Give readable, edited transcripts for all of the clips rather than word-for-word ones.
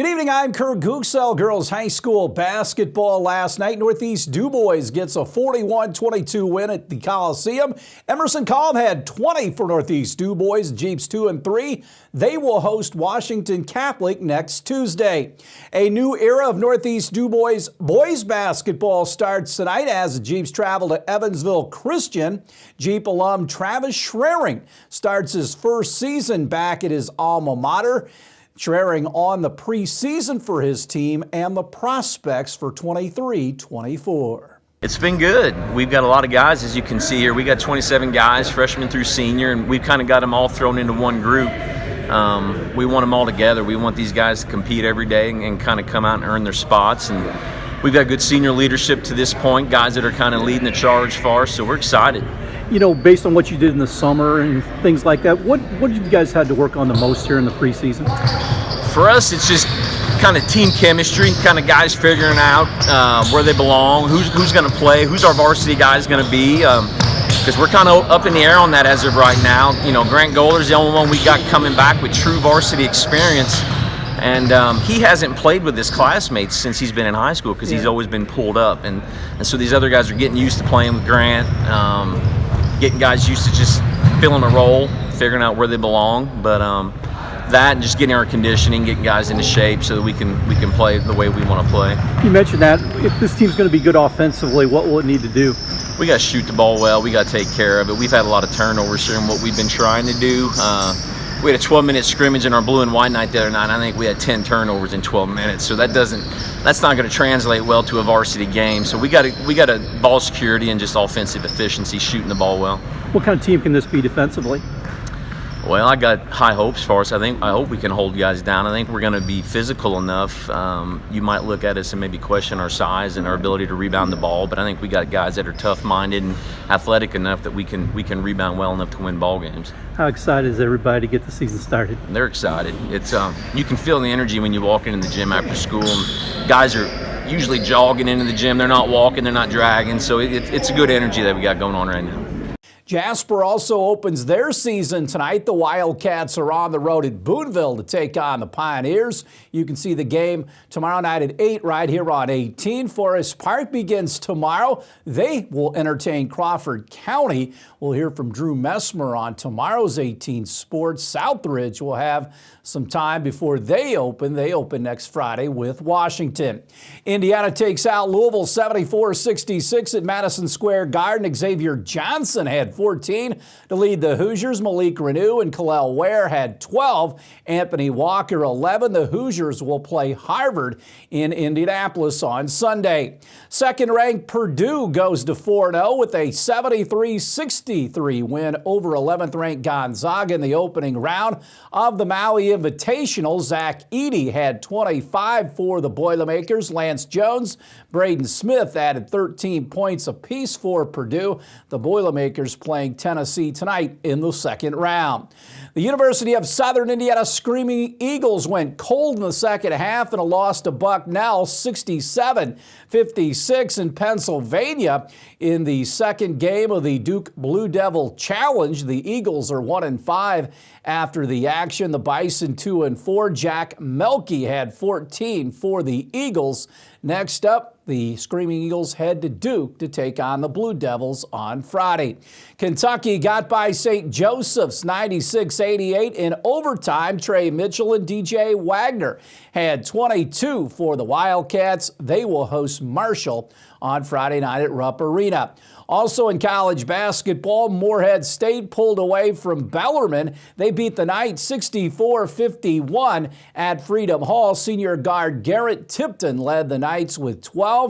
Good evening, I'm Kurt Gutgsell. Girls high school basketball last night. Northeast DuBois gets a 41-22 win at the Coliseum. Emerson Cobb had 20 for Northeast DuBois. Jeeps 2 and 3. They will host Washington Catholic next Tuesday. A new era of Northeast DuBois boys basketball starts tonight as the Jeeps travel to Evansville Christian. Jeep alum Travis Schraring starts his first season back at his alma mater. Schraring on the preseason for his team and the prospects for 23-24. It's been good. We've got a lot of guys, as you can see here. We got 27 guys, freshman through senior, and we've kind of got them all thrown into one group. We want them all together. We want these guys to compete every day and kind of come out and earn their spots. And we've got good senior leadership to this point, guys that are kind of leading the charge for us, so we're excited. You know, based on what you did in the summer and things like that, what did you guys had to work on the most here in the preseason? For us, it's just kind of team chemistry, kind of guys figuring out where they belong, who's going to play, who's our varsity guys going to be, because we're kind of up in the air on that as of right now. You know, Grant Goler's the only one we got coming back with true varsity experience, and he hasn't played with his classmates since he's been in high school because he's always been pulled up, and so these other guys are getting used to playing with Grant. Getting guys used to just filling a role, figuring out where they belong, but that and just getting our conditioning, getting guys into shape so that we can play the way we want to play. You mentioned that if this team's going to be good offensively, what will it need to do? We got to shoot the ball well. We got to take care of it. We've had a lot of turnovers here in what we've been trying to do. We had a 12-minute scrimmage in our blue and white night the other night. I think we had 10 turnovers in 12 minutes. So that's not going to translate well to a varsity game. So we got a ball security and just offensive efficiency, shooting the ball well. What kind of team can this be defensively? Well, I got high hopes for us. I hope we can hold guys down. I think we're going to be physical enough. You might look at us and maybe question our size and our ability to rebound the ball, but I think we got guys that are tough-minded and athletic enough that we can rebound well enough to win ball games. How excited is everybody to get the season started? They're excited. It's you can feel the energy when you walk into the gym after school. And guys are usually jogging into the gym. They're not walking. They're not dragging. So it's a good energy that we got going on right now. Jasper also opens their season tonight. The Wildcats are on the road at Boonville to take on the Pioneers. You can see the game tomorrow night at 8 right here on 18. Forest Park begins tomorrow. They will entertain Crawford County. We'll hear from Drew Messmer on tomorrow's 18 Sports. Southridge will have some time before they open. They open next Friday with Washington. Indiana takes out Louisville 74-66 at Madison Square Garden. Xavier Johnson had 14 to lead the Hoosiers. Malik Renew and Kalel Ware had 12. Anthony Walker 11. The Hoosiers will play Harvard in Indianapolis on Sunday. Second-ranked Purdue goes to 4-0 with a 73-63 win over 11th-ranked Gonzaga in the opening round of the Maui Invitational. Zach Edey had 25 for the Boilermakers. Lance Jones, Braden Smith added 13 points apiece for Purdue. The Boilermakers playing Tennessee tonight in the second round. The University of Southern Indiana Screaming Eagles went cold in the second half in a loss to Bucknell 67-56 in Pennsylvania. In the second game of the Duke Blue Devil Challenge, the Eagles are 1-5 after the action. The Bison 2-4. Jack Melky had 14 for the Eagles. Next up, the Screaming Eagles head to Duke to take on the Blue Devils on Friday. Kentucky got by St. Joseph's 96-88 in overtime. Trey Mitchell and DJ Wagner had 22 for the Wildcats. They will host Marshall on Friday night at Rupp Arena. Also in college basketball, Morehead State pulled away from Bellarmine. They beat the Knights 64-51 at Freedom Hall. Senior guard Garrett Tipton led the Knights with 12.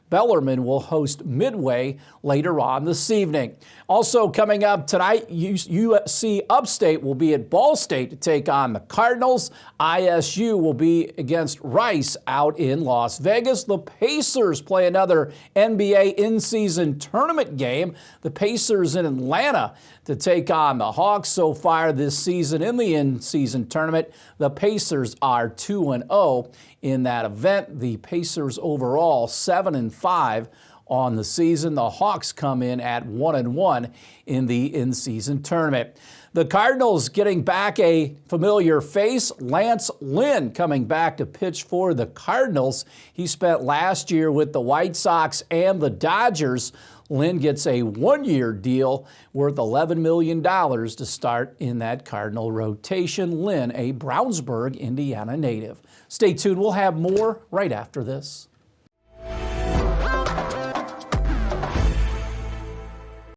Bellarmine will host Midway later on this evening. Also coming up tonight, USC Upstate will be at Ball State to take on the Cardinals. ISU will be against Rice out in Las Vegas. The Pacers play another NBA in-season tournament game. The Pacers in Atlanta to take on the Hawks. So far this season in the in-season tournament, the Pacers are 2-0 in that event. The Pacers overall 7-5 on the season. The Hawks come in at 1-1 in the in-season tournament. The Cardinals getting back a familiar face, Lance Lynn coming back to pitch for the Cardinals. He spent last year with the White Sox and the Dodgers. Lynn gets a one-year deal worth $11 million to start in that Cardinal rotation. Lynn, a Brownsburg, Indiana native. Stay tuned. We'll have more right after this.